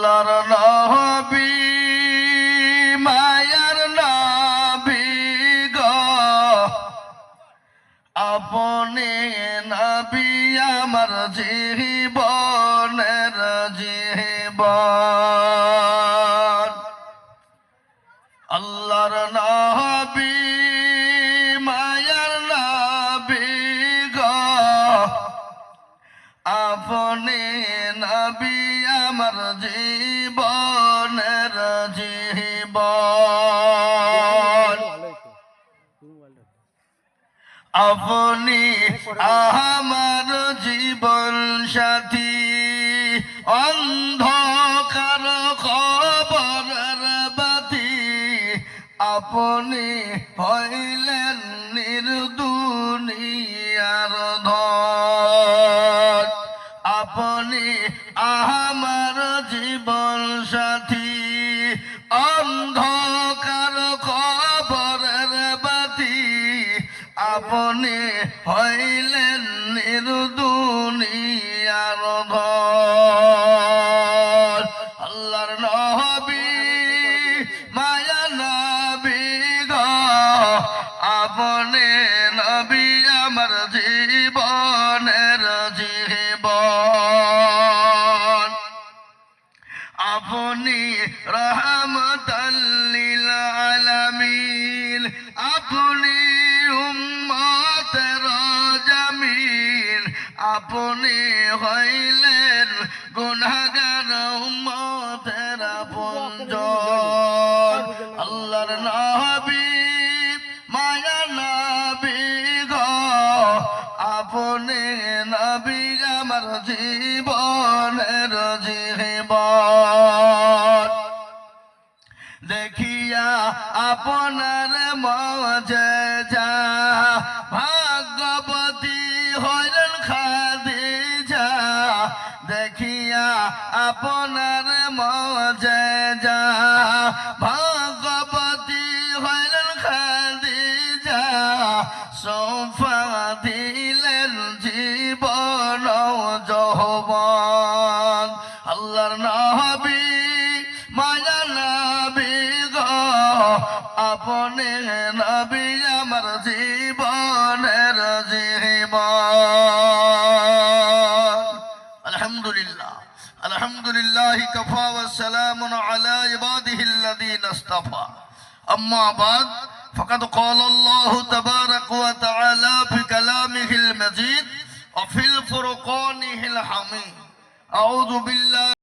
আল্লাহর নবী মায়ার নবী গো আপনি নবী আমার জীবনের জীবন আল্লাহর নবী মায়ার নবী গো আপনি নবী আমার জীবনের জীবন আপনি আমার জীবন সাথী অন্ধকার খবরের বাতি আপনি হইলেন নির্দুনিয়ার ধন আপনি আমার জীবন সাথী অন্ধকার খবরের বাতি আপনি হইলেন নির্দুনিয়ার ধন আল্লাহর নবী মায়া নবী গো আপনি নবী আমার জীবনের জীবন আপনি রহমতাল লিল আলামিন আপনি উম্মতের জামিন আপনি হইলেন গুনাহগার উম্মতের আপনজন আল্লাহর নবী মায়া নবী গো আপনি নবী আমার জীবনের জীবন দেখিয়া আপনার মজেজা ভাগ্যবতী হইলেন খাদিজা দেখিয়া আপনার মজেজা ভাগ্যবতী হইলেন খাদিজা সোফা দিলেন জীবন যৌবন আল্লাহর নবী মায়া নবী গো আপনি নবী আমার জীবনের জীবন আলহামদুলিল্লাহ আলহামদুলিল্লাহ কাফা ওয়া সালামুন আলা ইবাদিহিল্লাযীনা ইসতাফা আম্মা বাদ فقد قال الله تبارك وتعالى في كلامه المجيد وفي الفرقان الحميد أعوذ بالله